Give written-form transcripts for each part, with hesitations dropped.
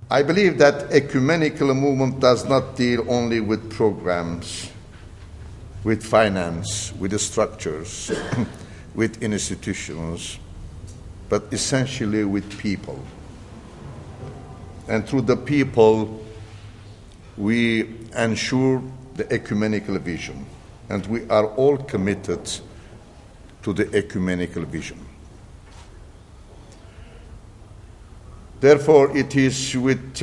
I believe that ecumenical movement does not deal only with programs, with finance, with the structures, with institutions, but essentially with people. And through the people, we ensure the ecumenical vision. And we are all committed to the ecumenical vision. Therefore, it is with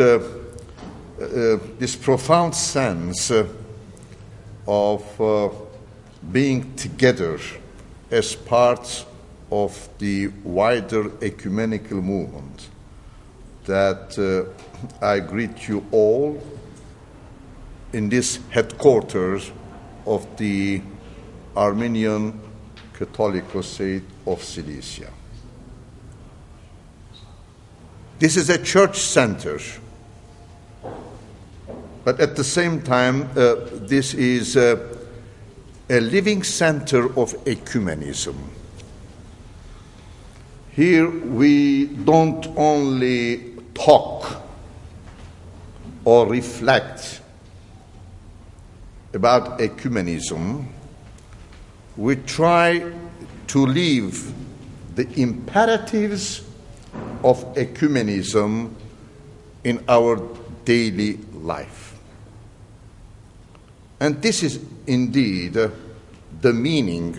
this profound sense of being together as part of the wider ecumenical movement that I greet you all in this headquarters of the Armenian Catholicosate of Cilicia. This is a church center, but at the same time, this is a living center of ecumenism. Here we don't only talk or reflect about ecumenism, we try to live the imperatives of ecumenism in our daily life. And this is indeed the meaning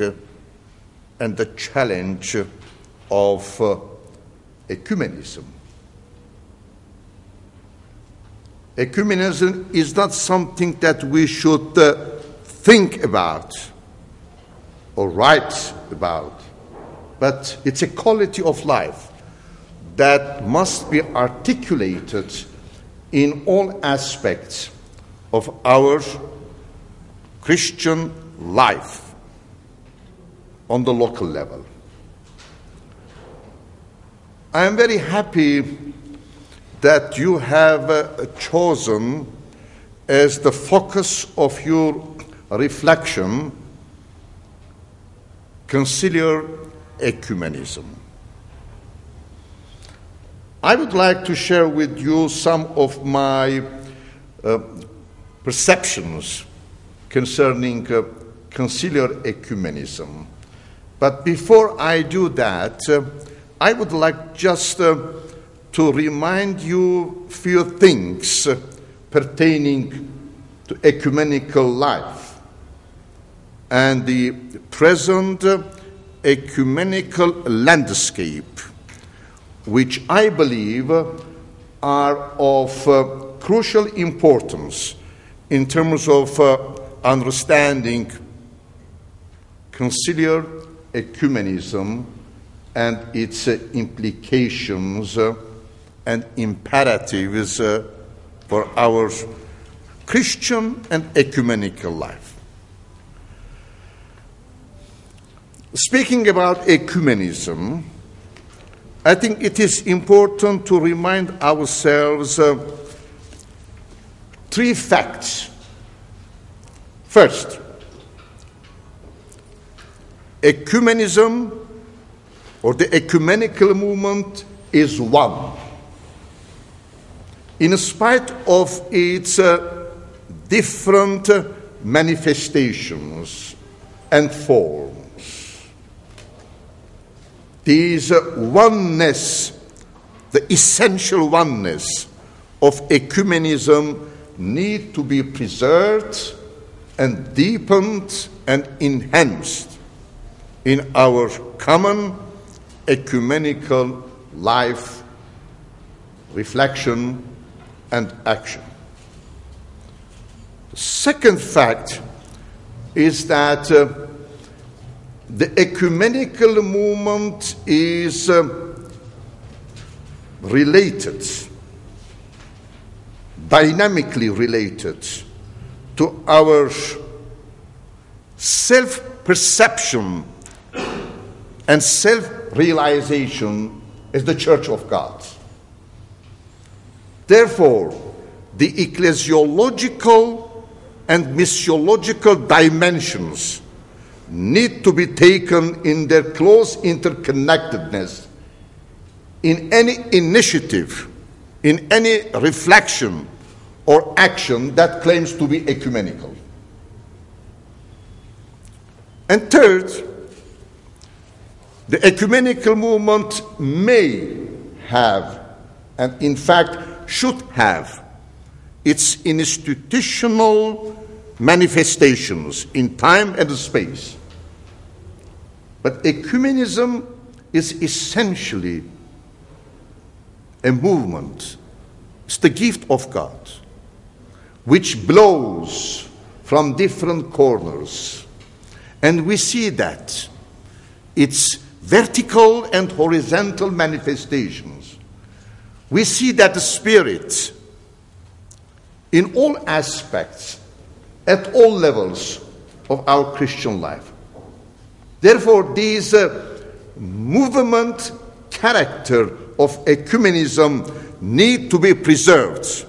and the challenge of ecumenism. Ecumenism is not something that we should think about or write about, but it's a quality of life that must be articulated in all aspects of our Christian life on the local level. I am very happy that you have chosen as the focus of your reflection conciliar ecumenism. I would like to share with you some of my perceptions concerning conciliar ecumenism. But before I do that, I would like just to remind you few things pertaining to ecumenical life and the present ecumenical landscape, which I believe are of crucial importance in terms of understanding conciliar ecumenism and its implications and imperatives for our Christian and ecumenical life. Speaking about ecumenism, I think it is important to remind ourselves three facts. First, ecumenism or the ecumenical movement is one, in spite of its different manifestations and forms. This oneness, the essential oneness of ecumenism, need to be preserved and deepened and enhanced in our common ecumenical life, reflection, and action. The second fact is that the ecumenical movement is related, dynamically related to our self-perception and self-realization as the Church of God. Therefore, the ecclesiological and missiological dimensions need to be taken in their close interconnectedness in any initiative in any reflection or action that claims to be ecumenical. And third, the ecumenical movement may have, and in fact should have, its institutional manifestations in time and space. But ecumenism is essentially a movement. It's the gift of God, which blows from different corners. And we see that its vertical and horizontal manifestations. We see that the Spirit, in all aspects, at all levels of our Christian life. Therefore, this movement character of ecumenism need to be preserved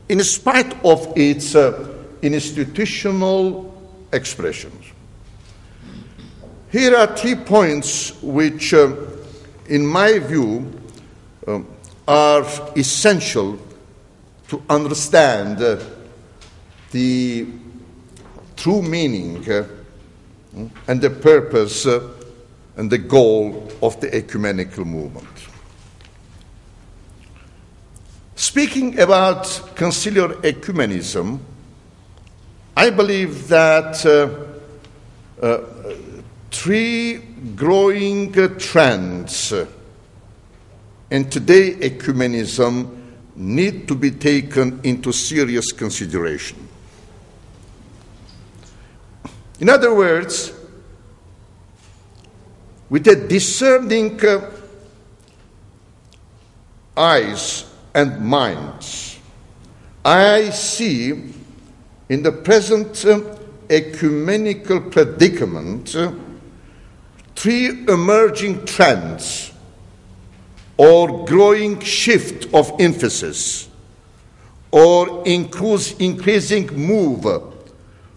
in spite of its institutional expressions. Here are 3 points which, in my view, are essential to understand the true meaning and the purpose and the goal of the ecumenical movement. Speaking about conciliar ecumenism, I believe that 3 growing trends in today ecumenism need to be taken into serious consideration. In other words, with a discerning eyes and minds, I see in the present ecumenical predicament 3 emerging trends or growing shift of emphasis or increasing move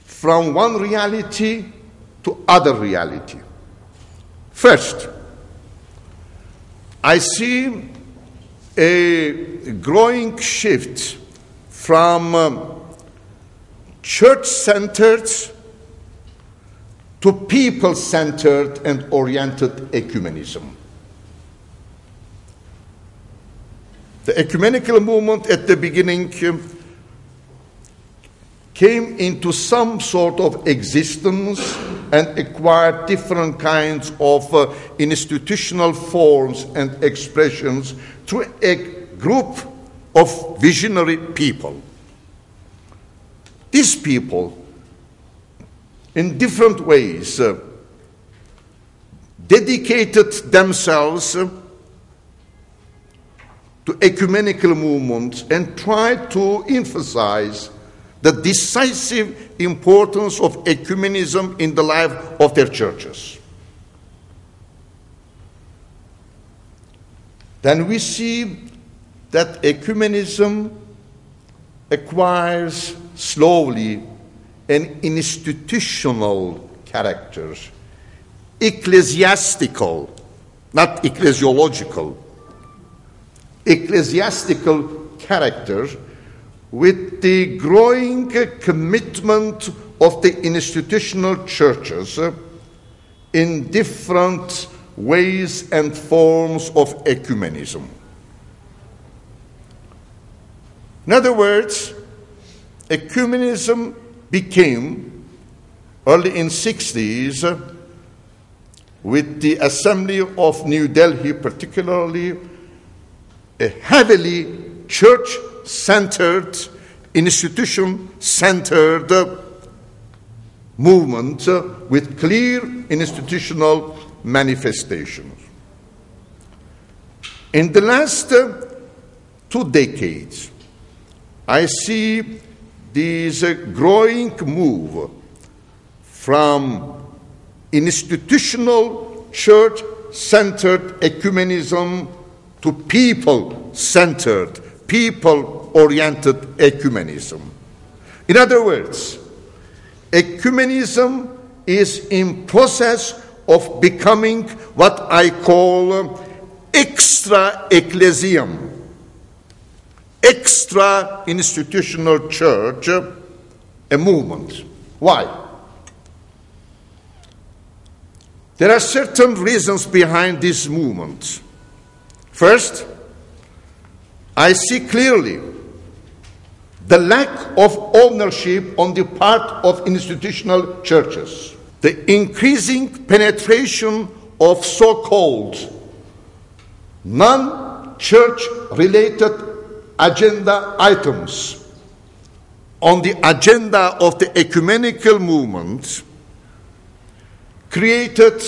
from one reality to other reality. First, I see a growing shift from church-centered to people-centered and oriented ecumenism. The ecumenical movement at the beginning came into some sort of existence and acquired different kinds of institutional forms and expressions through a group of visionary people. These people, in different ways, dedicated themselves to ecumenical movements and tried to emphasize the decisive importance of ecumenism in the life of their churches. Then we see that ecumenism acquires slowly an institutional character, ecclesiastical, not ecclesiological, ecclesiastical character, with the growing commitment of the institutional churches in different ways and forms of ecumenism. In other words, ecumenism became, early in 60s, with the Assembly of New Delhi particularly, a heavily church-centered, institution-centered movement with clear institutional manifestations. In the last 2 decades, I see this growing move from institutional church-centered ecumenism to people-centered, people-oriented ecumenism. In other words, ecumenism is in process of becoming what I call extra-ecclesiam. extra-institutional church a movement. Why? There are certain reasons behind this movement. First, I see clearly the lack of ownership on the part of institutional churches, the increasing penetration of so-called non-church related agenda items on the agenda of the ecumenical movement created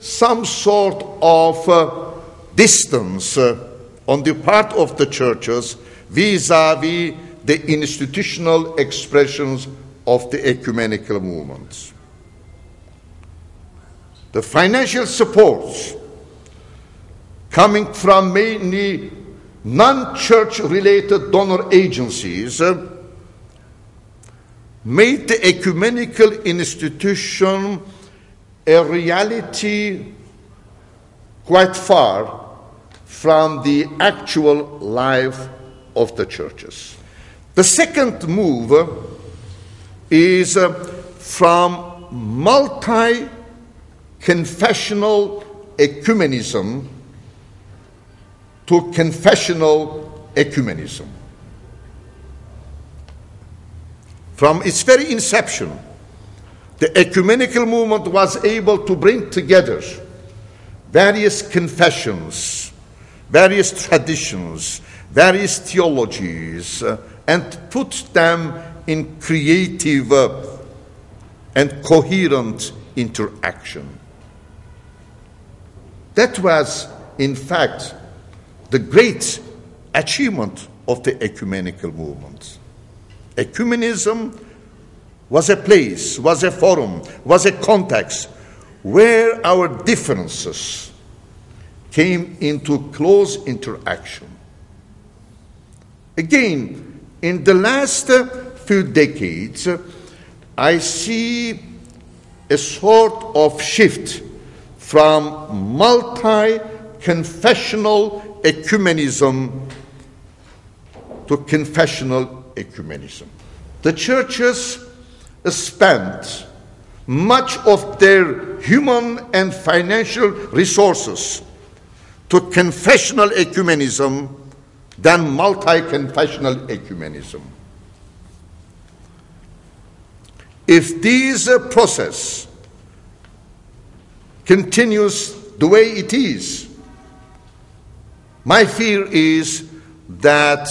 some sort of distance on the part of the churches vis-à-vis the institutional expressions of the ecumenical movement. The financial support coming from mainly non-church related donor agencies made the ecumenical institution a reality quite far from the actual life of the churches. The second move is from multi-confessional ecumenism to confessional ecumenism. From its very inception, the ecumenical movement was able to bring together various confessions, various traditions, various theologies, and put them in creative and coherent interaction. That was, in fact, the great achievement of the ecumenical movement. Ecumenism was a place, was a forum, was a context where our differences came into close interaction. Again, in the last few decades, I see a sort of shift from multi-confessional ecumenism to confessional ecumenism. The churches spent much of their human and financial resources to confessional ecumenism than multi-confessional ecumenism. If this process continues the way it is, my fear is that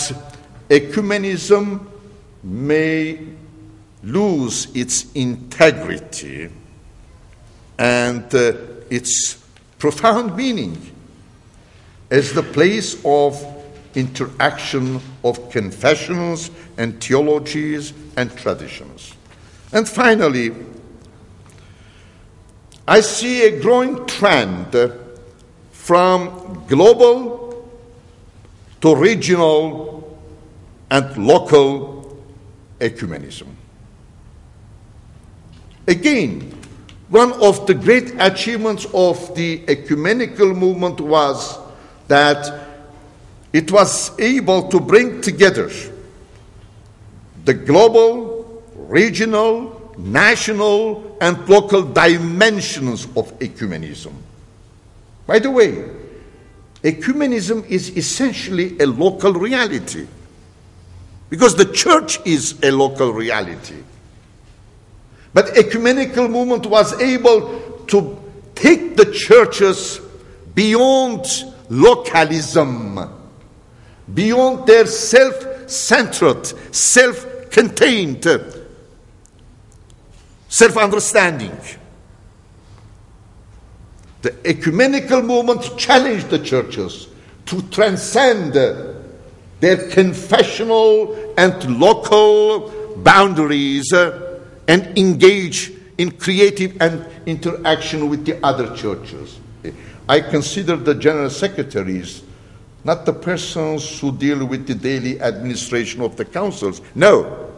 ecumenism may lose its integrity and its profound meaning as the place of interaction of confessions and theologies and traditions. And finally, I see a growing trend from global to regional and local ecumenism. Again, one of the great achievements of the ecumenical movement was that it was able to bring together the global, regional, national, and local dimensions of ecumenism. By the way, ecumenism is essentially a local reality because the church is a local reality. But ecumenical movement was able to take the churches beyond localism, beyond their self-centered, self-contained self-understanding. The ecumenical movement challenged the churches to transcend their confessional and local boundaries and engage in creative and interaction with the other churches. I consider the general secretaries not the persons who deal with the daily administration of the councils. No,